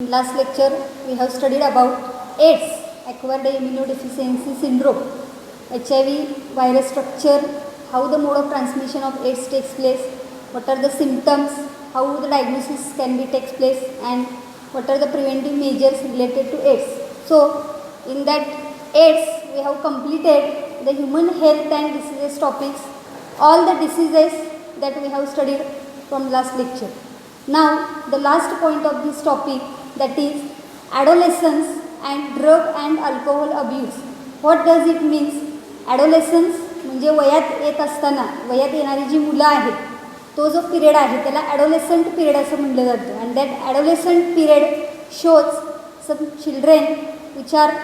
In last lecture, we have studied about AIDS, acquired immunodeficiency syndrome, HIV virus structure, how the mode of transmission of AIDS takes place, what are the symptoms, how the diagnosis can be takes place, and what are the preventive measures related to AIDS. So, in that AIDS, we have completed the human health and diseases topics, all the diseases that we have studied from last lecture. Now, the last point of this topic, that is adolescence and drug and alcohol abuse. What does it means? Adolescence म्हणजे वयात येत असताना, वयात येणारी जी मुलं आहेत, तो जो पिरियड आहे त्याला ॲडोलेसंट पिरियड असं म्हटलं जातं. And that adolescent period shows some children which are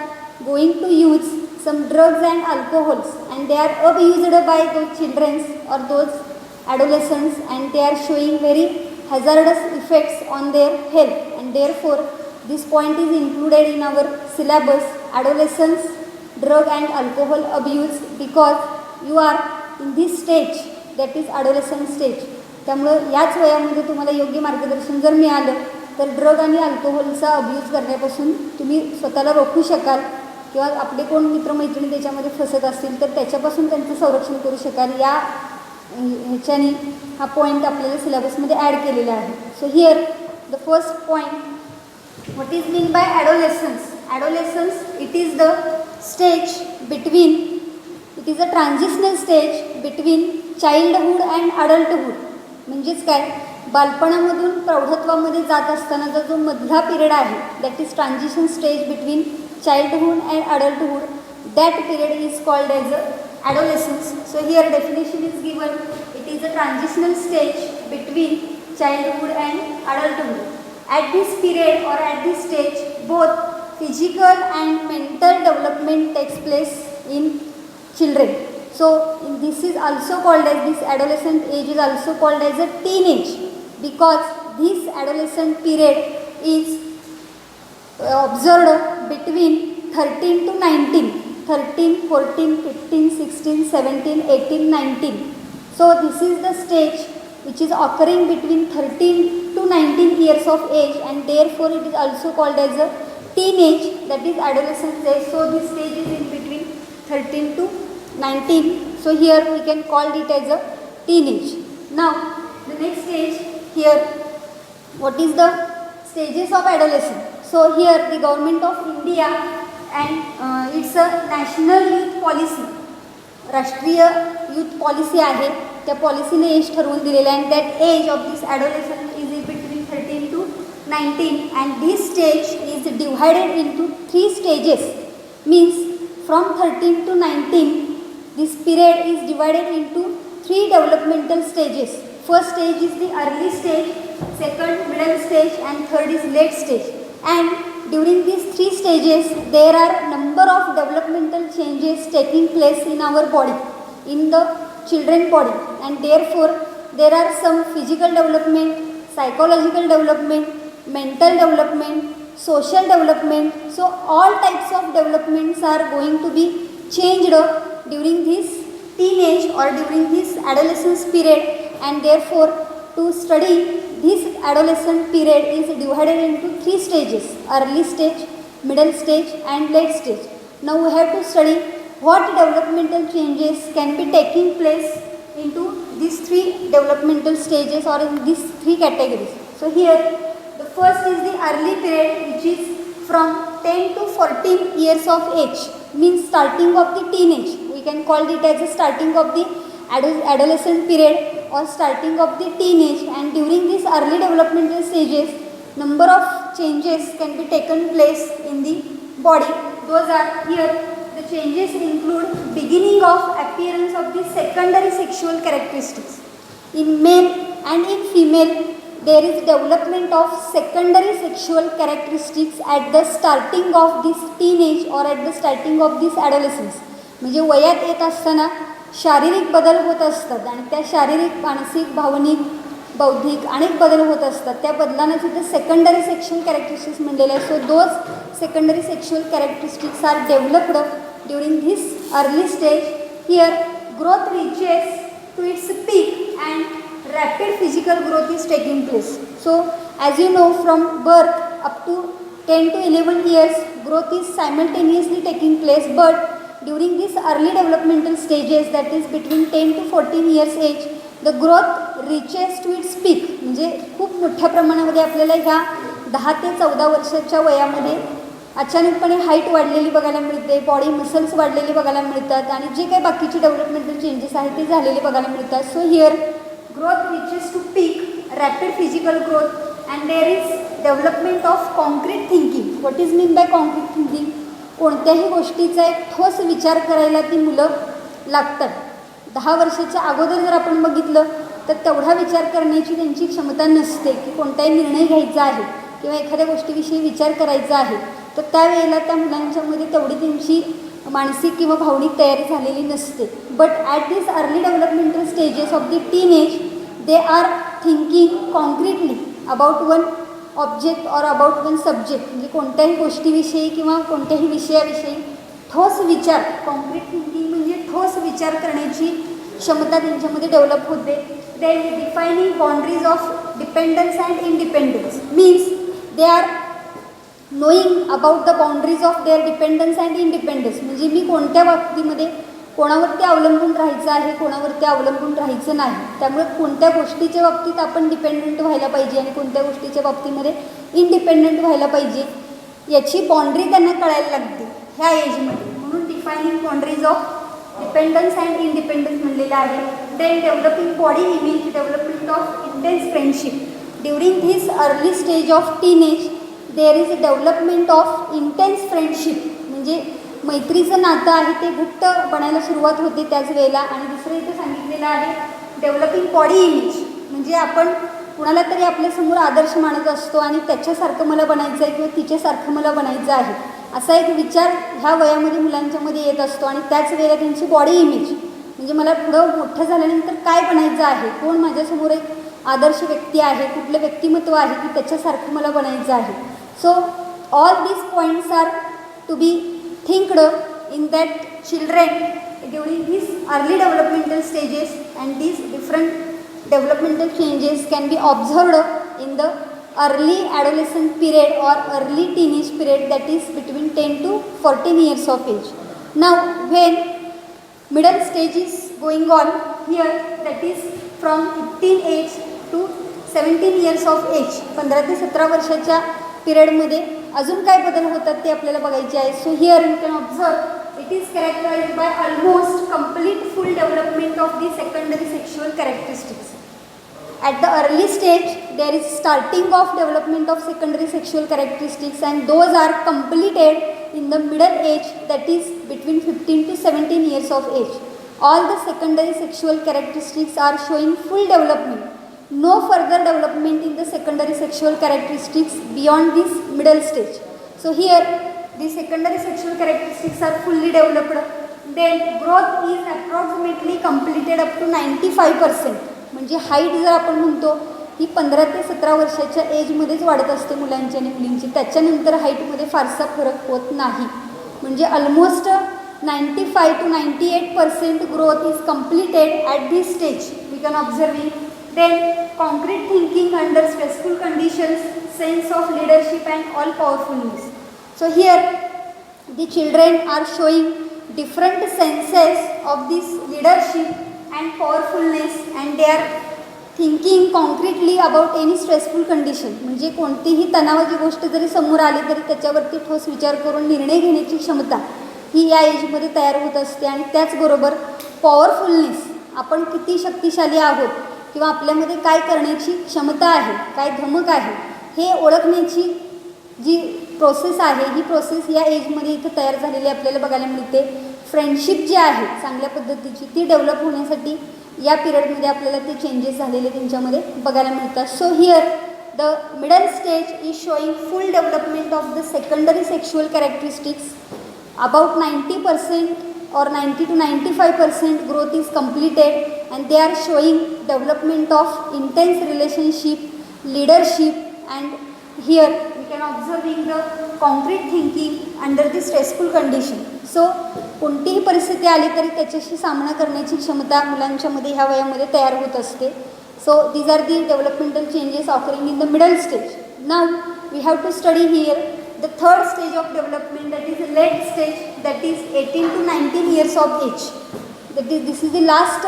going to use some drugs and alcohols, and they are abused by those children or those adolescents, and they are showing very hazardous effects on their health, and therefore this point is included in our syllabus, adolescence drug and alcohol abuse, because you are in this stage, that is adolescent stage. त्यामुळे याच वयामध्ये तुम्हाला योग्य मार्गदर्शन जर मिळालं तर drug आणि अल्कोहोलचा अब्यूज करण्यापासून तुम्ही स्वतःला रोखू शकाल, किंवा आपले कोण मित्रमैत्रिणी त्याच्यामध्ये फसत असतील तर त्याच्यापासून त्यांचं संरक्षण करू शकाल. या ह्याच्याने हा पॉईंट आपल्याला सिलेबसमध्ये ॲड केलेला आहे. So here the first point, what is mean by adolescence. Adolescence it is the stage between, it is a transitional stage between childhood and adulthood. म्हणजेच काय, बालपणामधून प्रौढत्वामध्ये जात असतानाचा जो मधला पिरियड आहे, that is transition stage between childhood and adulthood, that period is called as adolescence. So here definition is given, it is a transitional stage between childhood and adulthood. At this period or at this stage, both physical and mental development takes place in children. So this is also called as, this adolescent age is also called as a teenage, because this adolescent period is observed between 13 to 19, 13, 14, 15, 16, 17, 18, 19. So this is the stage which is occurring between 13 to 19 years of age, and therefore it is also called as a teenage, that is adolescent age. So this stage is in between 13 to 19. So here we can call it as a teenage. Now the next stage here, what is the stages of adolescence? So here the government of India and it's a national youth policy, राष्ट्रीय youth policy आहे, त्या पॉलिसीने age ठरवून दिलेलं आहे. And that age of this adolescent is between 13 to 19, and this stage is divided into 3 stages. Means from 13 to 19 this period is divided into 3 developmental stages. First stage is the early stage, second middle stage, and third is late stage. And during these 3 stages there are number of developmental changes taking place in our body, in the children body, and therefore there are some physical development, psychological development, mental development, social development. So all types of developments are going to be changed during this teenage or during this adolescence period, and therefore to study this adolescent period is divided into 3 stages, early stage, middle stage, and late stage. Now we have to study what developmental changes can be taking place into these 3 developmental stages or in these 3 categories. So here the first is the early period, which is from 10 to 14 years of age, means starting of the teenage. We can call it as a starting of the adolescent period or starting of the teenage. And during these early developmental stages, number of changes can be taken place in the body. Those are here, the changes include beginning of appearance of the secondary sexual characteristics. In male and in female, there is development of secondary sexual characteristics at the starting of this teenage or at the starting of this adolescence. म्हणजे वयात येत असताना शारीरिक बदल होत असतात, आणि त्या शारीरिक, मानसिक, भावनिक, बौद्धिक अनेक बदल होत असतात. त्या बदलांना सुद्धा सेकंडरी सेक्शुअल कॅरेक्टरिस्टिक्स म्हणलेले आहे. So those secondary sexual characteristics are developed during this early stage. Here growth reaches to its peak and rapid physical growth is taking place. So as you know, from birth up to 10 to 11 years growth is simultaneously taking place, but during these early developmental stages, that is between 10 to 14 years age, the growth reaches to its peak. म्हणजे खूप मोठ्या प्रमाणामध्ये आपल्याला ह्या 10 ते 14 वर्षाच्या वयामध्ये अचानकपणे हाईट वाढलेली बघायला मिळते, बॉडी मसल्स वाढलेले बघायला मिळतात आणि जे काही बाकीचे डेव्हलपमेंटल चेंजेस आहेत ते झालेले बघायला मिळतात. So here growth reaches to peak, rapid physical growth and there is development of concrete thinking. What is mean by concrete thinking? कोणत्याही गोष्टीचा एक ठोस विचार करायला ती मुलं लागतात. 10 वर्षाच्या अगोदर जर आपण बघितलं तर तेवढा विचार करण्याची त्यांची क्षमता नसते की कोणताही निर्णय घ्यायचा आहे किंवा एखाद्या गोष्टीविषयी विचार करायचा आहे, तर त्यावेळेला त्या मुलांच्यामध्ये तेवढी त्यांची मानसिक किंवा भावनिक तयारी झालेली नसते. But at this early developmental stages of the teenage they are thinking concretely about one object और अबाउट वन सब्जेक्ट. म्हणजे कोणत्याही गोष्टीविषयी किंवा कोणत्याही विषयाविषयी ठोस विचार, कॉन्क्रीट थिंकिंग म्हणजे ठोस विचार करण्याची क्षमता त्यांच्यामध्ये डेव्हलप होते. Then defining boundaries of dependence and independence means they are knowing about the boundaries of their dependence and independence. म्हणजे मी कोणत्या बाबतीमध्ये कोणावरती अवलंबून राहायचं आहे, कोणावरती अवलंबून राहायचं नाही. त्यामुळे कोणत्या गोष्टीच्या बाबतीत आपण डिपेंडंट व्हायला पाहिजे आणि कोणत्या गोष्टीच्या बाबतीमध्ये इंडिपेंडंट व्हायला पाहिजे याची बाउंड्री त्यांना कळायला लागते ह्या एजमध्ये. म्हणून defining boundaries of dependence and independence म्हणलेलं आहे. Then developing body image, development of intense friendship. During this early stage of teenage there is a development of intense friendship. म्हणजे मैत्रीचं नातं आहे ते घट्ट बनायला सुरुवात होते त्याच वेळेला. आणि दुसरं इथं सांगितलेलं आहे डेव्हलपिंग बॉडी इमेज. म्हणजे आपण कुणाला तरी आपल्यासमोर आदर्श मानत असतो आणि त्याच्यासारखं मला बनायचं आहे किंवा तिच्यासारखं मला बनायचं आहे असा एक विचार ह्या वयामध्ये मुलांच्यामध्ये येत असतो. आणि त्याच वेळेला त्यांची बॉडी इमेज म्हणजे मला पुढं मोठं झाल्यानंतर काय बनायचं आहे, कोण माझ्यासमोर एक आदर्श व्यक्ती आहे, कुठलं व्यक्तिमत्व आहे की त्याच्यासारखं मला बनायचं आहे. So all these points are to be thinked in that children during these early developmental stages, and these different developmental changes can be observed in the early adolescent period or early teenage period, that is between 10 to 14 years of age. Now when middle stage is going on here, that is from 15 age to 17 years of age, 15 ते 17 वर्षाच्या पिरियडमध्ये अजून काय बदल होतात ते आपल्याला बघायचे आहे. So here you can observe it is कॅरेक्टराइज्ड by almost complete full development of the secondary sexual characteristics. At the early stage, there is starting of development of secondary sexual characteristics, and those are completed in the middle age, that is between 15 to 17 years of age. All the secondary sexual characteristics are showing full development. No further development in the secondary sexual characteristics beyond this middle stage. So here, the secondary sexual characteristics are fully developed. Then growth is approximately completed up to 95%. म्हणजे height जर आपण म्हणतो ही 15 ते 17 वर्षाच्या एजमध्येच वाढत असते मुलांची आणि मुलींची. त्याच्यानंतर हाईटमध्ये फारसा फरक होत नाही. म्हणजे almost 95 to 98% growth is completed at this stage. We can observing. Then concrete thinking under stressful conditions, sense of leadership and all powerfulness. So here the children are showing different senses of this leadership and powerfulness, and they are thinking concretely about any stressful condition. म्हणजे कोणतीही तणावाची गोष्ट जरी समोर आली तरी त्याच्यावरती ठोस विचार करून निर्णय घेण्याची क्षमता ही या एजमध्ये तयार होत असते. आणि त्याचबरोबर पॉवरफुलनेस, आपण किती शक्तिशाली आहोत किंवा आपल्यामध्ये काय करण्याची क्षमता आहे, काय धमक आहे हे ओळखण्याची जी प्रोसेस आहे ही प्रोसेस या एजमध्ये इथं तयार झालेली आपल्याला बघायला मिळते. फ्रेंडशिप जी आहे चांगल्या पद्धतीची ती डेव्हलप होण्यासाठी या पिरियडमध्ये आपल्याला ते चेंजेस झालेले त्यांच्यामध्ये बघायला मिळतात. So here the middle stage is showing full development of the secondary sexual characteristics. About 90% or 90 to 95% growth is completed, and they are showing development of intense relationship, leadership, and here we can observing the concrete thinking under the stressful condition. So कोणतीही परिस्थिती आली तरी त्याच्याशी सामना करण्याची क्षमता मुलांच्यामध्ये ह्या वयामध्ये तयार होत असते. So these are the developmental changes occurring in the middle stage. Now we have to study here the third stage of development, that is the late stage, that is 18 to 19 years of age. This is the last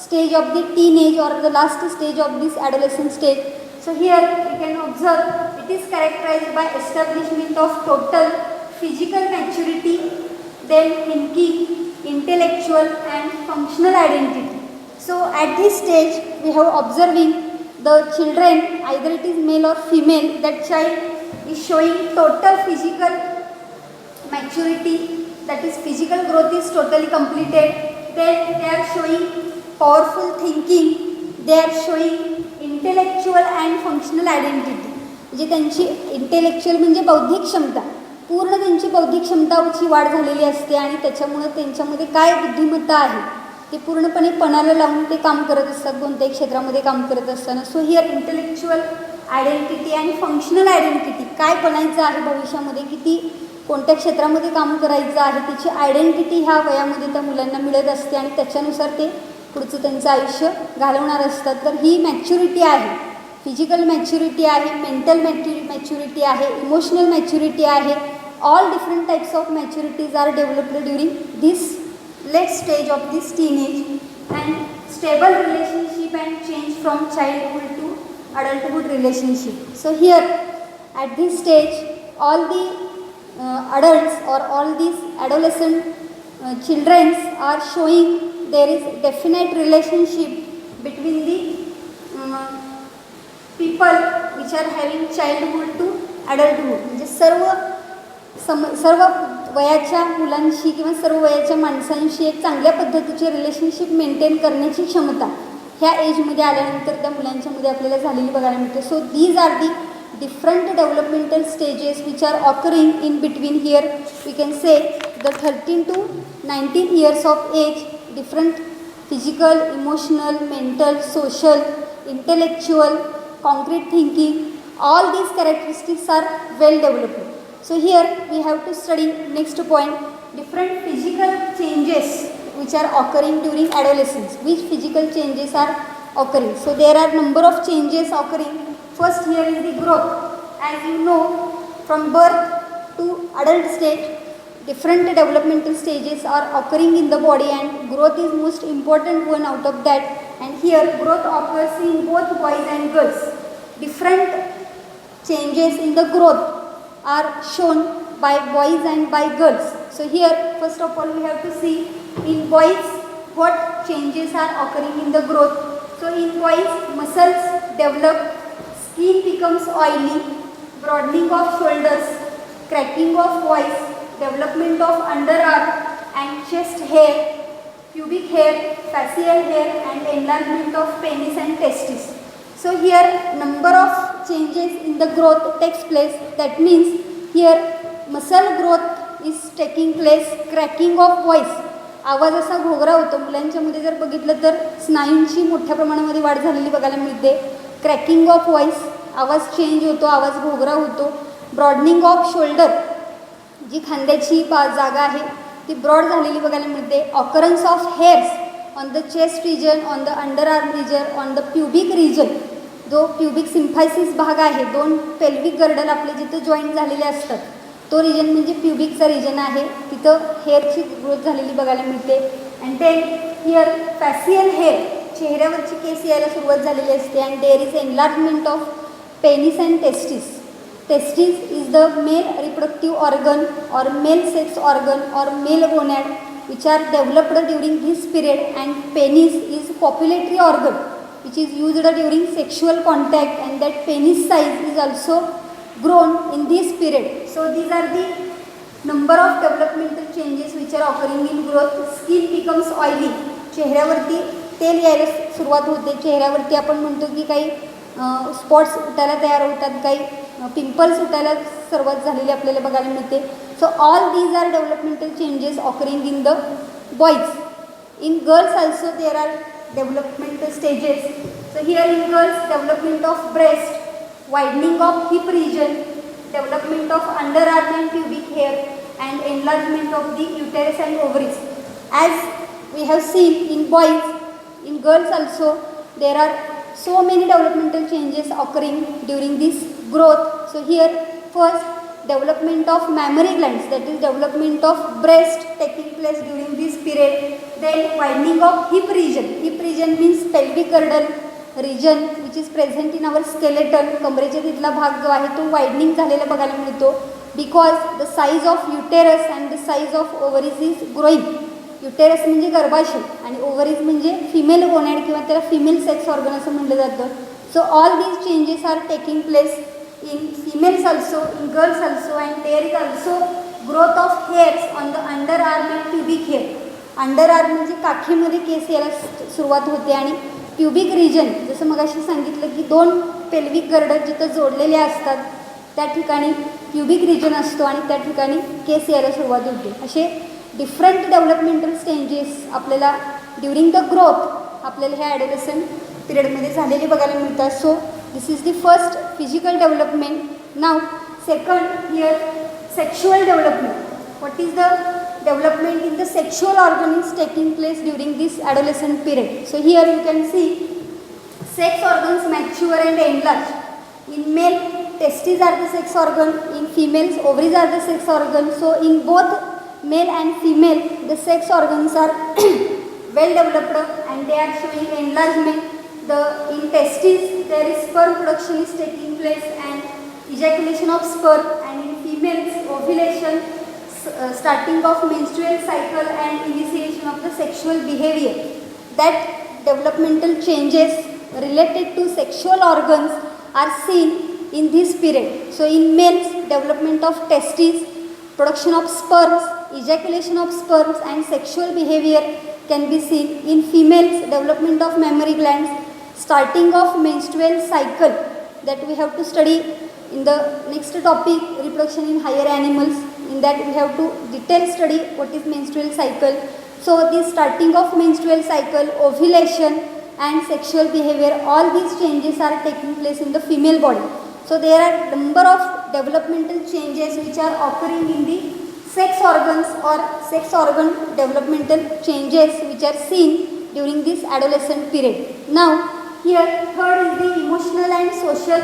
stage of the teenage or the last stage of this adolescent stage. So here we can observe it is characterized by establishment of total physical maturity, then thinking, intellectual and functional identity. So at this stage we have observing the children, either it is male or female, that child is showing total physical maturity, that is physical growth is totally completed. Then they are showing powerful thinking, they are showing intellectual and functional identity. म्हणजे त्यांची intellectual म्हणजे बौद्धिक क्षमता, पूर्ण त्यांची बौद्धिक क्षमताची वाढ झालेली असते आणि त्याच्यामुळे त्यांच्यामध्ये काय बुद्धिमत्ता आहे ते पूर्णपणे पणाला लावून ते काम करत असतात कोणत्याही क्षेत्रामध्ये काम करत असताना. सो हिअर इंटेलेक्च्युअल आयडेंटिटी आणि फंक्शनल आयडेंटिटी, काय बनायचं आहे भविष्यामध्ये, किती कोणत्या क्षेत्रामध्ये काम करायचं आहे, त्याची आयडेंटिटी ह्या वयामध्ये त्या मुलांना मिळत असते आणि त्याच्यानुसार ते पुढचं त्यांचं आयुष्य घालवणार असतात. तर ही मॅच्युरिटी आहे, फिजिकल मॅच्युरिटी आहे, मेंटल मॅच्युरिटी आहे, इमोशनल मॅच्युरिटी आहे. All different types of maturities are developed during this late stage of this teenage, and stable relationship and change from childhood to adulthood relationship. So here at this stage all the adults or all these adolescent children are showing there is definite relationship between the people which are having childhood to adulthood. म्हणजे सर्व वयाच्या मुलांशी किंवा सर्व वयाच्या माणसांशी एक चांगल्या पद्धतीचे रिलेशनशिप मेंटेन करण्याची क्षमता ह्या एजमध्ये आल्यानंतर त्या मुलांच्यामध्ये आपल्याला झालेली बघायला मिळते. So these are the different developmental stages which are occurring in between here we can say the 13 to 19 years of age. Different physical, emotional, mental, social, intellectual, concrete thinking, all these characteristics are well developed. So here we have to study next point, different physical changes which are occurring during adolescence. Which physical changes are occurring? So there are number of changes occurring. First here is the growth. As you know, from birth to adult stage, different developmental stages are occurring in the body and growth is most important one out of that. And here growth occurs in both boys and girls. Different changes in the growth are shown by boys and by girls. So here first of all we have to see in boys what changes are occurring in the growth. So in boys muscles develop, skin becomes oily, broadening of shoulders, cracking of voice, development of underarm and chest hair, pubic hair, facial hair and enlargement of penis and testes. So here number of changes in the growth takes place. That means here muscle growth is taking place, cracking of voice, आवाज असा घोगरा होतो मुलांच्यामध्ये जर बघितलं तर स्नायूंची मोठ्या प्रमाणामध्ये वाढ झालेली बघायला मिळते. क्रॅकिंग ऑफ व्हॉइस, आवाज चेंज होतो, आवाज घोगरा होतो. ब्रॉडनिंग ऑफ शोल्डर, जी खांद्याची जागा आहे ती ब्रॉड झालेली बघायला मिळते. Occurrence of hairs on the chest region, on the under arm region, on the pubic region, जो प्युबिक सिम्फायसिस भाग आहे, दोन पेल्विक गर्डल आपले जिथं जॉईंट झालेले असतात तो रिजन म्हणजे प्युबिकचा रिजन आहे, तिथं हेअरची ग्रोथ झालेली बघायला मिळते. And then here facial hair, चेहऱ्यावरची केस यायला सुरुवात झालेली असते. And there is enlargement of penis and testis. Testis is the male reproductive organ or male sex organ or male gonad which are developed during this period, and penis is copulatory organ which is used during sexual contact, and that penis size is also grown in this period. So these are the number of developmental changes which are occurring in growth. Skin becomes oily, चेहऱ्यावरती तेल यायला सुरुवात होते. चेहऱ्यावरती आपण म्हणतो की काही स्पॉट्स उठायला तयार होतात, काही पिंपल्स उठायला सुरुवात झालेली आपल्याला बघायला मिळते. So all these are developmental changes occurring in the boys. In girls also there are developmental stages. So here in girls development of breast, widening of hip region, development of underarm and pubic hair, and enlargement of the uterus and ovaries. As we have seen in boys, in girls also there are so many developmental changes occurring during this growth. So here first development of mammary glands, that is development of breast taking place during this period. Then widening of hip region. Hip region means pelvic girdle region which is present in our skeleton. कमरेच्या तिथला भाग जो आहे तो widening झालेला बघायला मिळतो because the size of uterus and the size of ovaries is growing. Uterus म्हणजे गर्भाशय आणि ओव्हरीज म्हणजे फिमेल गोनॅड किंवा त्याला फिमेल सेक्स ऑर्गन असं म्हटलं जातं. So all these changes are taking place in females also, in girls also, and there is also growth of hairs on the underarm and pubic hair. Underarm म्हणजे काखेमध्ये केस यायला सुरुवात होते आणि प्युबिक रिजन जसं मगाशी सांगितलं की दोन पेल्विक गर्डर जिथं जोडलेले असतात त्या ठिकाणी प्युबिक रिजन असतो आणि त्या ठिकाणी केस यायला सुरुवात होते. असे डिफरंट डेव्हलपमेंटल स्टेजेस आपल्याला ड्युरिंग द ग्रोथ आपल्याला ह्या ॲडोलेसंट पिरियडमध्ये झालेले बघायला मिळतात. So this is the first physical development. Now second here sexual development. What is the development in the sexual organ is taking place during this adolescent period. So here you can see sex organs mature and enlarge. In male testes are the sex organ, in females ovaries are the sex organ. So in both male and female the sex organs are well developed and they are showing enlargement. In testes there is sperm production is taking place and ejaculation of sperm, and in females ovulation, starting of menstrual cycle and initiation of the sexual behavior. That developmental changes related to sexual organs are seen in this period. So in males development of testes, production of sperms, ejaculation of sperms and sexual behavior can be seen. In females development of mammary glands, starting of menstrual cycle that we have to study in the next topic, reproduction in higher animals. In that we have to detail study what is menstrual cycle. So this starting of menstrual cycle, ovulation and sexual behavior, all these changes are taking place in the female body. So there are number of developmental changes which are occurring in the sex organs or sex organ developmental changes which are seen during this adolescent period. Now here third is the emotional and social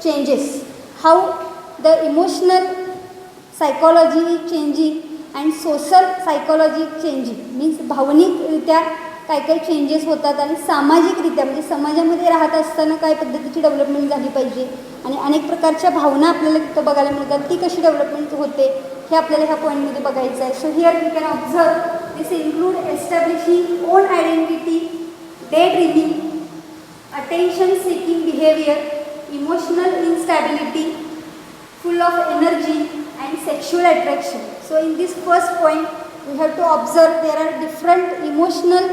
changes. How the emotional psychology is changing and social psychology is changing. Means भावनिकरित्या काय काय changes होतात आणि सामाजिकरित्या म्हणजे समाजामध्ये राहत असताना काय पद्धतीची डेव्हलपमेंट झाली पाहिजे आणि अनेक प्रकारच्या भावना आपल्याला तिथं बघायला मिळतात, ती कशी डेव्हलपमेंट होते हे आपल्याला ह्या पॉईंटमध्ये बघायचं आहे. So here we can observe this include establishing own identity, daydreaming, attention seeking behavior, emotional instability, full of energy and sexual attraction. So in this first point we have to observe there are different emotional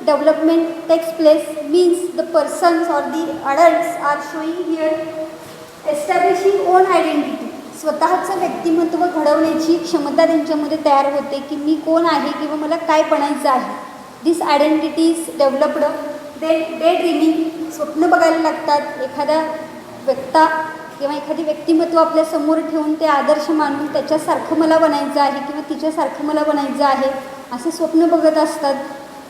development takes place, means the persons or the adults are showing here establishing own identity. स्वतःचं व्यक्तिमत्व घडवण्याची क्षमता त्यांच्यामध्ये तयार होते की मी कोण आहे किंवा मला काय बनायचं आहे. This identity is developed. Then day dreaming, स्वप्न बघायला लागतात. एखादा व्यक्ता किंवा एखादी व्यक्तिमत्व आपल्या समोर ठेवून ते आदर्श मानून त्याच्यासारखं मला बनायचं आहे किंवा तिच्यासारखं मला बनायचं आहे असे स्वप्न बघत असतात.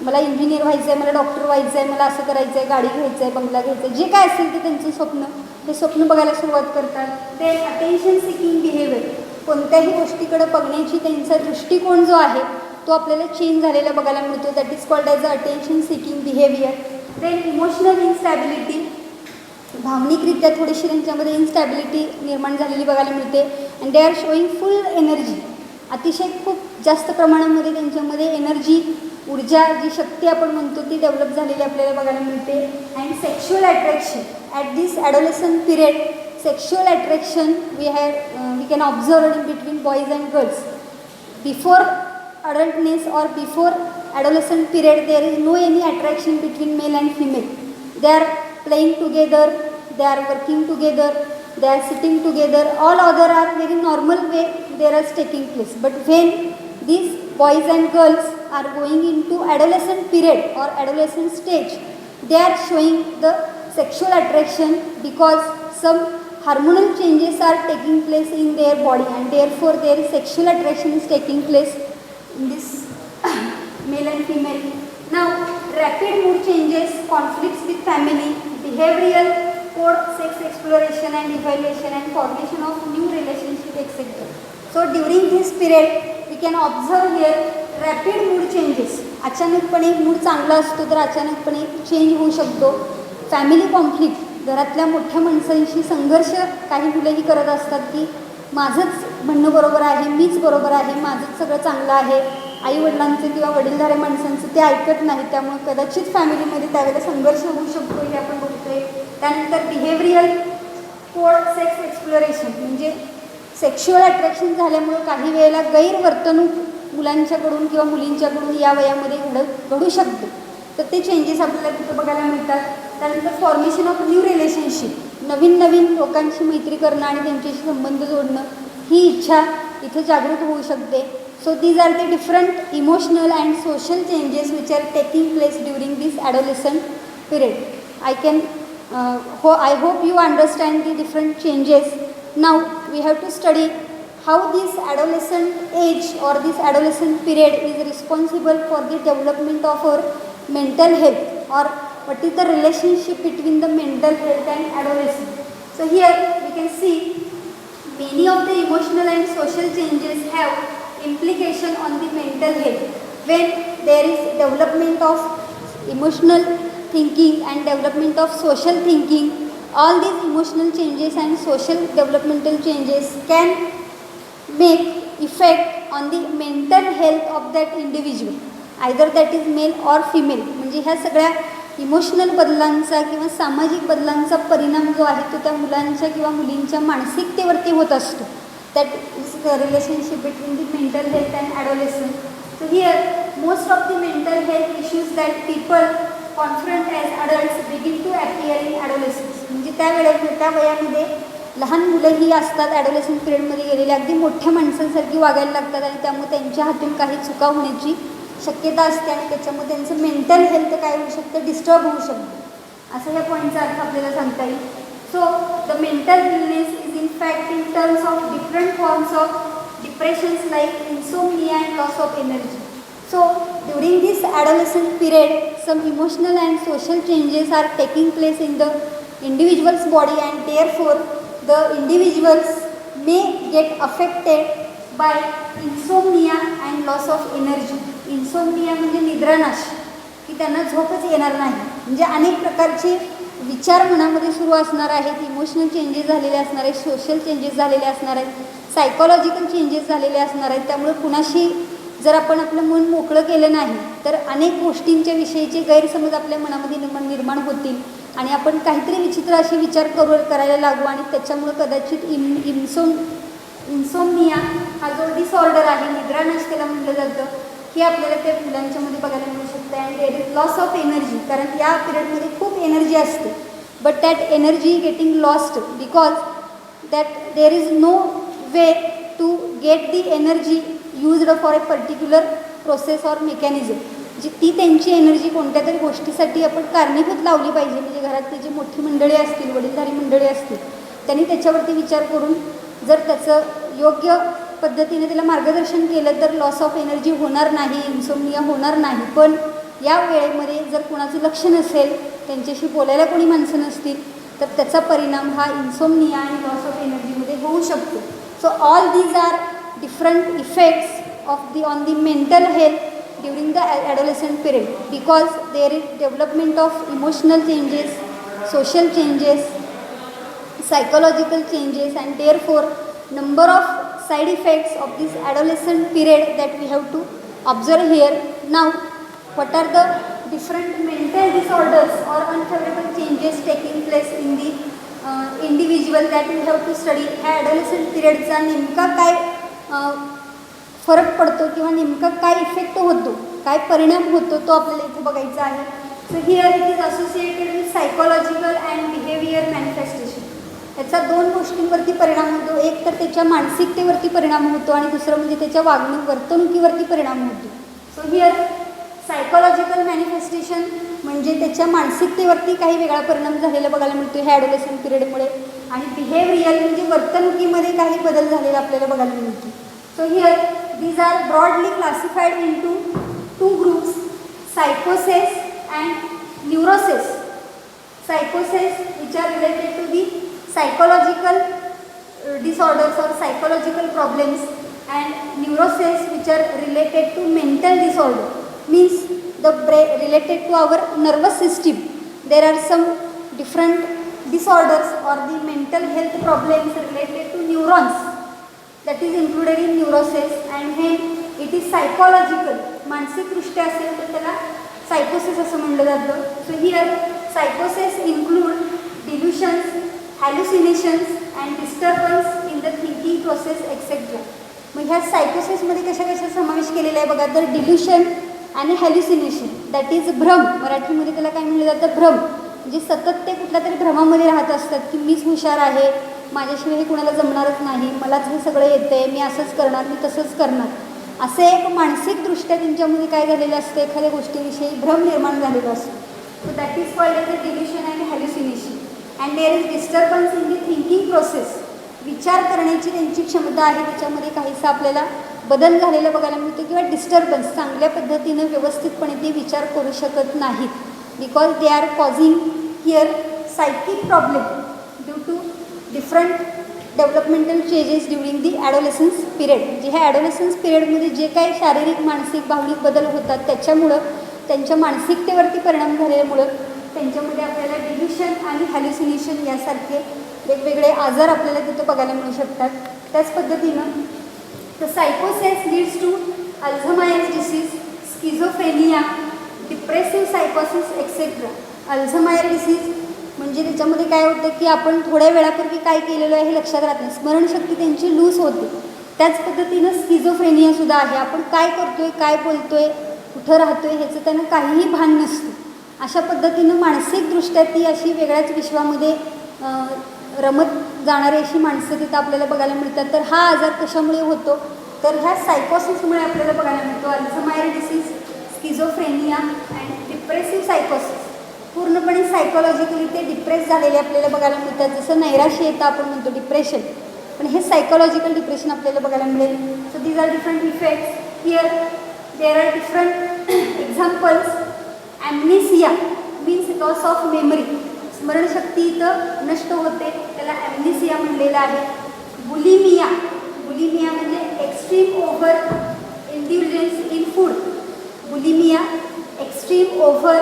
मला इंजिनियर व्हायचं आहे, मला डॉक्टर व्हायचं आहे, मला असं करायचं आहे, गाडी घ्यायचं आहे, बंगला घ्यायचं आहे, जे काय असेल ते त्यांचं स्वप्न, हे स्वप्न बघायला सुरुवात करतात. ते अटेन्शन सिकिंग बिहेवियर, कोणत्याही गोष्टीकडे बघण्याची त्यांचा दृष्टिकोन जो आहे तो आपल्याला चेंज झालेला बघायला मिळतो. That is called as a attention seeking behaviour. Then emotional instability, भावनिकरित्या थोडीशी त्यांच्यामध्ये इन्स्टॅबिलिटी निर्माण झालेली बघायला मिळते. And they are showing full energy, अतिशय खूप जास्त प्रमाणामध्ये त्यांच्यामध्ये एनर्जी, ऊर्जा, जी शक्ती आपण म्हणतो ती डेव्हलप झालेली आपल्याला बघायला मिळते. And sexual attraction at this adolescent period, sexual attraction we can observe in between boys and girls. Before adultness or before adolescent period there is no any attraction between male and female. They are playing together, they are working together, they are sitting together, all other are very normal way there is taking place. But when these boys and girls are going into adolescent period or adolescent stage, they are showing the sexual attraction because some hormonal changes are taking place in their body and therefore their sexual attraction is taking place in this male and female. Now rapid mood changes, conflicts with family, behavioral toward sex exploration and evaluation and formation of new relationship etc. So during this period we can observe here rapid mood changes. अचानकपणे mood चांगला असतो तर अचानकपणे change होऊ शकतो. Family conflict, घरातल्या मोठ्या माणसांशी संघर्ष काही मुलंही करत असतात की माझंच म्हणणं बरोबर आहे, मीच बरोबर आहे, माझंच सगळं चांगलं आहे. आईवडिलांचं किंवा वडीलधारे माणसांचं ते ऐकत नाही, त्यामुळे कदाचित फॅमिलीमध्ये त्यावेळेला संघर्ष होऊ शकतो हे आपण बघतोय. त्यानंतर बिहेवियरल टुवर्ड सेक्स एक्सप्लोरेशन म्हणजे सेक्शुअल अट्रॅक्शन झाल्यामुळं काही वेळेला गैरवर्तणूक मुलांच्याकडून किंवा मुलींच्याकडून या वयामध्ये घडू शकते. तर ते चेंजेस आपल्याला तिथं बघायला मिळतात. त्यानंतर फॉर्मेशन ऑफ न्यू रिलेशनशिप, नवीन नवीन लोकांशी मैत्री करणं आणि त्यांच्याशी संबंध जोडणं ही इच्छा इथे जागृत होऊ शकते. So these are the different emotional and social changes which are taking place during this adolescent period. I hope you understand the different changes. Now we have to study how this adolescent age or this adolescent period is responsible for the development of our mental health, or what is the relationship between the mental health and adolescence. So here we can see many of the emotional and social changes have implication on the mental health. When there is development of emotional thinking and development of social thinking, all these emotional changes and social developmental changes can make effect on the mental health of that individual, either that is male or female. म्हणजे ह्या सगळ्या emotional बदलांचा किंवा सामाजिक बदलांचा परिणाम जो आहे तो त्या मुलांच्या किंवा मुलींच्या मानसिकतेवरती होत असतो. That is the relationship between the mental health and adolescence. So here most of the mental health issues that people confront as adults begin to appear in adolescence. म्हणजे त्या वयामध्ये लहान मुलंही असतात ॲडोलेसन्स पिरियडमध्ये गेलेले, अगदी मोठ्या माणसांसारखी वागायला लागतात आणि त्यामुळे त्यांच्या हातून काही चुका होण्याची शक्यता असते आणि त्याच्यामुळे त्यांचं मेंटल हेल्थ काय होऊ शकतं, डिस्टर्ब होऊ शकतं. असं या पॉईंटचा अर्थ आपल्याला सांगता येईल. So the mental illness is in fact in terms of different forms of depressions like insomnia and loss of energy. So during this adolescent period, some emotional and social changes are taking place in the individual's body, and therefore the individuals may get affected by insomnia and loss of energy. Insomnia म्हणजे निद्रानाश, की त्यांना झोपच येणार नाही. म्हणजे अनेक प्रकारचे विचार मनामध्ये सुरू असणार आहेत, इमोशनल चेंजेस झालेले असणार आहेत, सोशल चेंजेस झालेले असणार आहेत, सायकोलॉजिकल चेंजेस झालेले असणार आहेत. त्यामुळे कुणाशी जर आपण आपलं मन मोकळं केलं नाही तर अनेक गोष्टींच्या विषयीचे गैरसमज आपल्या मनामध्ये निर्माण होतील आणि आपण काहीतरी विचित्र असे विचार करायला लागू आणि त्याच्यामुळं कदाचित इन्सोमनिया हा जो डिसऑर्डर आहे, निद्रानाश त्याला म्हटलं जातं, हे आपल्याला त्या मुलांच्यामध्ये बघायला मिळू शकतं. And there is loss of energy, कारण या पिरियडमध्ये खूप एनर्जी असते, but that energy getting lost because that there is no way to get the energy used for a particular process or mechanism. जी ती त्यांची एनर्जी कोणत्या तरी गोष्टीसाठी आपण कारणीभूत लावली पाहिजे. म्हणजे घरातली जी मोठी मंडळी असतील, वडीलधारी मंडळी असतील, त्यांनी त्याच्यावरती विचार करून जर त्याचं योग्य पद्धतीने त्याला मार्गदर्शन केलं तर लॉस ऑफ एनर्जी होणार नाही, इन्सोमनिया होणार नाही. पण या वेळेमध्ये जर कुणाचं लक्ष नसेल, त्यांच्याशी बोलायला कोणी माणसं नसतील, तर त्याचा परिणाम हा इन्सोमनिया आणि लॉस ऑफ एनर्जीमध्ये होऊ शकतो. So all these are different effects on the mental health during the adolescent period, because there is development of emotional changes, social changes, psychological changes, and therefore number of side effects of this adolescent period that we have to observe here. Now what are the different mental disorders or unfavorable changes taking place in the individual that we have to study. ह्या adolescent period चा नेमका काय फरक पडतो किंवा नेमका काय effect होतो, काय परिणाम होतो, तो आपल्याला इथे बघायचा आहे. So here it is associated with psychological and behaviour manifestation. याचा दोन गोष्टींवरती परिणाम होतो. एक तर त्याच्या मानसिकतेवरती परिणाम होतो आणि दुसरं म्हणजे त्याच्या वर्तणुकीवरती परिणाम होतो. सो हिअर सायकोलॉजिकल मॅनिफेस्टेशन म्हणजे त्याच्या मानसिकतेवरती काही वेगळा परिणाम झालेला बघायला मिळतो ह्या ॲडोलेसंट पिरियडमुळे, आणि बिहेवियरल म्हणजे वर्तणुकीमध्ये काही बदल झालेला आपल्याला बघायला मिळतो. So here these are broadly classified into two groups, सायकोसेस and neuroses. Psychosis which are related to the psychological disorders or psychological problems, and neurocells which are related to mental disorder, means the brain related to our nervous system. There are some different disorders or the mental health problems related to neurons, that is included in neurocells, and when it is psychological, मानसिक दृष्ट्या असेल तर त्याला सायकोसिस असं म्हणलं जातं. So here सायकोसिस include delusions, hallucinations and disturbance in the thinking process etcetera. मग ह्या सायकोसिसमध्ये कशा कशा समावेश केलेला आहे बघा. तर डिल्युशन आणि हॅल्युसिनेशन, दॅट इज भ्रम. मराठीमध्ये त्याला काय म्हणलं जातं, भ्रम. म्हणजे सतत ते कुठल्या तरी भ्रमामध्ये राहत असतात की मीच हुशार आहे, माझ्याशिवाय हे कुणाला जमणारच नाही, मलाच हे सगळं येतं आहे, मी असंच करणार, मी तसंच करणार, असे एक मानसिकदृष्ट्या त्यांच्यामध्ये काय झालेलं असतं, एखाद्या गोष्टीविषयी भ्रम निर्माण झालेला असतो. So that is called as a delusion and hallucination. And there is disturbance in the thinking process. विचार करण्याची त्यांची क्षमता आहे त्याच्यामध्ये काहीसा आपल्याला बदल झालेला बघायला मिळतो, किंवा डिस्टर्बन्स, चांगल्या पद्धतीनं व्यवस्थितपणे ते विचार करू शकत नाहीत. Because they are causing here psychic problem due to different developmental changes during the adolescence period. म्हणजे ह्या ॲडोलेसन्स पिरियडमध्ये जे काही शारीरिक, मानसिक, भावनिक बदल होतात त्याच्यामुळं त्यांच्या मानसिकतेवरती परिणाम झाल्यामुळं त्यांच्यामध्ये आपल्याला डिल्युशन आणि हॅल्युसिनेशन यासारखे वेगवेगळे आजार आपल्याला तिथं बघायला मिळू शकतात. त्याच पद्धतीनं the सायकोसिस leads to Alzheimer's disease, schizophrenia, depressive सायकोसिस etcetera. Alzheimer disease म्हणजे त्याच्यामध्ये काय होतं की आपण थोड्या वेळापूर्वी काय केलेलं आहे हे लक्षात राहत नाही, स्मरणशक्ती त्यांची लूज होते. त्याच पद्धतीनं स्किझोफ्रेनियासुद्धा आहे. आपण काय करतो आहे, काय बोलतो आहे, कुठं राहतो आहे ह्याचं त्यांना काहीही भान नसतं. अशा पद्धतीनं मानसिकदृष्ट्या ती अशी वेगळ्याच विश्वामध्ये रमत जाणारी अशी माणसं तिथं आपल्याला बघायला मिळतात. तर हा आजार कशामुळे होतो, तर ह्या सायकोसिसमुळे आपल्याला बघायला मिळतो. Alzheimer disease, schizophrenia and depressive सायकोसिस. पूर्णपणे सायकोलॉजिकली ते डिप्रेस झालेले आपल्याला बघायला मिळतात. जसं नैराश्य येतं आपण म्हणतो डिप्रेशन, पण हे सायकोलॉजिकल डिप्रेशन आपल्याला बघायला मिळेल. So these are different effects. Here there are different examples. Amnesia means loss of memory, स्मरणशक्ती इथं नष्ट होते, त्याला ॲम्नेसिया म्हणलेलं आहे. बुलिमिया, बुलिमिया म्हणजे extreme over indulgence in food. Bulimia extreme over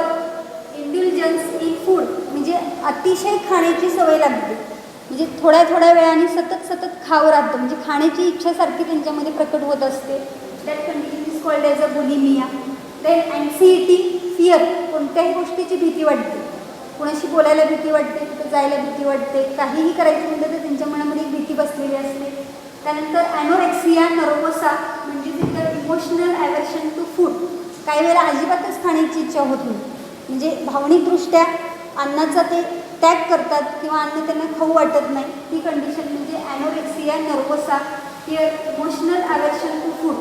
indulgence in food म्हणजे अतिशय खाण्याची सवय लागते, म्हणजे थोड्या थोड्या वेळाने सतत खावं राहतं, म्हणजे खाण्याची इच्छासारखी त्यांच्यामध्ये प्रकट होत असते. That condition is called as a bulimia. Then anxiety, fear, कोणत्याही गोष्टीची भीती वाटते, कोणाशी बोलायला भीती वाटते, कुठं जायला भीती वाटते, काहीही करायचं म्हटलं तर त्यांच्या मनामध्ये एक भीती बसलेली असते. त्यानंतर ॲनोरेक्सिया नर्वोसा म्हणजे तिथं इमोशनल ॲव्हर्शन टू फूड, काही वेळेला अजिबातच खाण्याची इच्छा होत नाही, म्हणजे भावनिकदृष्ट्या अन्नाचा ते त्याग करतात किंवा अन्न त्यांना खाऊ वाटत नाही. ती कंडिशन म्हणजे anorexia nervosa. Here emotional aversion to food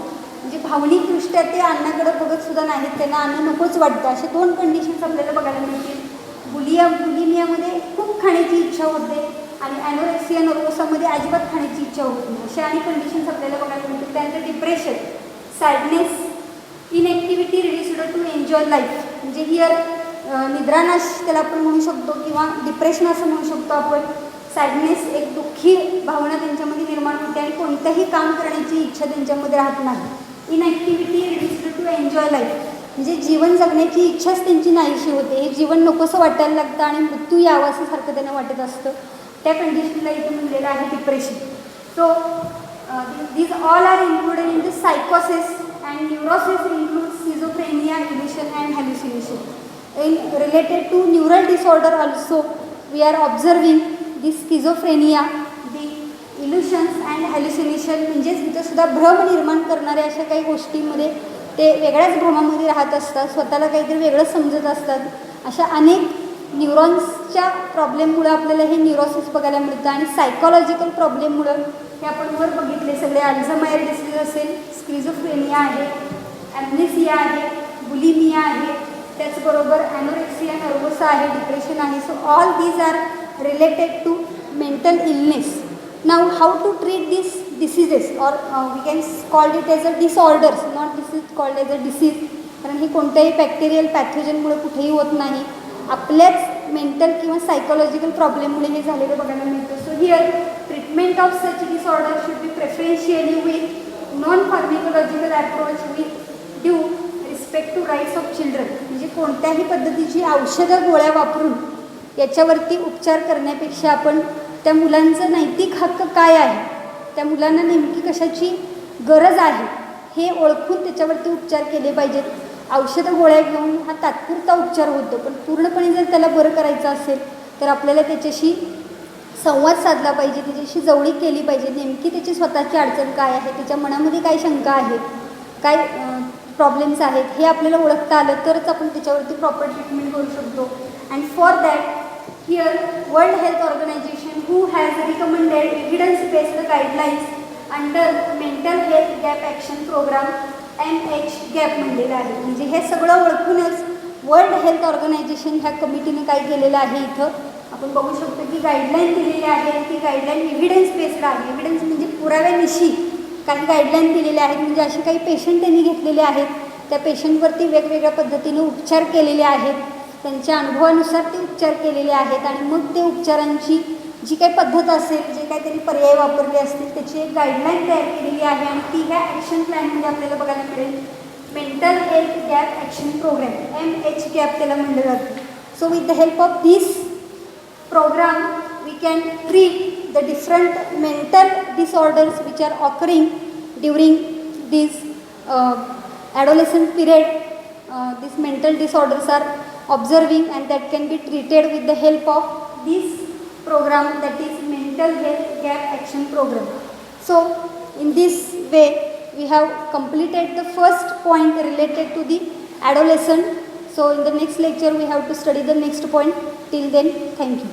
म्हणजे भावनिकदृष्ट्या ते अन्नाकडे बघतसुद्धा नाहीत, त्यांना अन्न नकोच वाटतं. असे दोन कंडिशन्स आपल्याला बघायला मिळतील. बुलिमियामध्ये खूप खाण्याची इच्छा होते आणि ॲनोरेक्सिया नर्वोसामध्ये अजिबात खाण्याची इच्छा होत नाही. अशा आणि कंडिशन्स आपल्याला बघायला मिळतील. त्यानंतर depression, sadness, inactivity reduced to enjoy life म्हणजे हिअर निद्रानाश त्याला आपण म्हणू शकतो किंवा डिप्रेशन असं म्हणू शकतो आपण. सॅडनेस, एक दुःखी भावना त्यांच्यामध्ये निर्माण होते आणि कोणतंही काम करण्याची इच्छा त्यांच्यामध्ये राहत नाही. इनॲक्टिव्हिटी रिड्यूस्ड टू एन्जॉय लाईफ म्हणजे जीवन जगण्याची इच्छाच त्यांची नाहीशी होते, हे जीवन नकोसं वाटायला लागतं आणि मृत्यू यावं असं सारखं त्यांना वाटत असतं. त्या कंडिशनला इथं म्हणलेलं आहे depression. So these all are included in the psychosis, and neurosis includes schizophrenia, illusion and hallucination. In related to neural disorder also we are observing the schizophrenia, the illusions and hallucination म्हणजेच इथं सुद्धा भ्रम निर्माण करणाऱ्या अशा काही गोष्टींमध्ये ते वेगळ्याच भ्रमामध्ये राहत असतात, स्वतःला काहीतरी वेगळं समजत असतात. अशा अनेक न्यूरॉन्सच्या प्रॉब्लेममुळं आपल्याला हे न्यूरोसिस बघायला मिळतं आणि सायकोलॉजिकल प्रॉब्लेममुळं हे आपण वर बघितले सगळे. अल्झायमर डिसीज असेल, स्किझोफ्रेनिया आहे, ॲम्नेसिया आहे, बुलिमिया आहे, त्याचबरोबर ॲनोरेक्सिया नर्वोसा आहे, डिप्रेशन आहे. So all these are related to mental illness. Now how to treat this diseases और we can called it as a disorders, not this is called as a disease, कारण हे कोणत्याही bacterial पॅथोजनमुळे कुठेही होत नाही. आपल्याच मेंटल किंवा सायकोलॉजिकल प्रॉब्लेममुळे हे झालेलं बघायला मिळतं. So here treatment of such disorder should be preferentially with non pharmacological approach with due respect to rights of children. म्हणजे कोणत्याही पद्धतीची औषधं गोळ्या वापरून याच्यावरती उपचार करण्यापेक्षा आपण त्या मुलांचं नैतिक हक्क काय आहे, त्या मुलांना नेमकी कशाची गरज आहे हे ओळखून त्याच्यावरती उपचार केले पाहिजेत. औषधं गोळ्या घेऊन हा तात्पुरता उपचार होतो, पण पूर्णपणे जर त्याला बरं करायचं असेल तर आपल्याला त्याच्याशी संवाद साधला पाहिजे, त्याच्याशी जवळीक केली पाहिजे. नेमकी त्याची स्वतःची अडचण काय आहे, त्याच्या मनामध्ये काय शंका आहेत, काय प्रॉब्लेम्स आहेत हे आपल्याला ओळखता आलं तरच आपण त्याच्यावरती प्रॉपर ट्रीटमेंट करू शकतो. And for that here World Health Organization who has recommended evidence based guidelines under mental health gap action programme MH gap म्हणलेलं आहे. म्हणजे हे सगळं ओळखूनच वर्ल्ड हेल्थ ऑर्गनायझेशन ह्या कमिटीने काय केलेलं आहे, इथं आपण बघू शकतो की गाईडलाईन दिलेली आहे. ती गाईडलाईन एव्हिडन्स बेस्ड आहे. एव्हिडन्स म्हणजे पुराव्यानिशी काही गाईडलाईन दिलेल्या आहेत. म्हणजे असे काही पेशंट त्यांनी घेतलेले आहेत, त्या पेशंटवरती वेगवेगळ्या पद्धतीने उपचार केलेले आहेत, त्यांच्या अनुभवानुसार ते उपचार केलेले आहेत आणि मग ते उपचारांची जी काही पद्धत असेल, जे काही त्यांनी पर्याय वापरले असतील त्याची एक गाईडलाईन तयार केलेली आहे आणि ती ह्या ॲक्शन प्लॅनमध्ये आपल्याला बघायला मिळेल. Mental health gap action programme MH gap त्याला म्हणलं जातं. So with the help of this program we can treat the different mental disorders which are occurring during this adolescent period. These mental disorders are observing and that can be treated with the help of this program, that is mental health gap action program. So in this way we have completed the first point related to the adolescent. So in the next lecture we have to study the next point. Till then, thank you.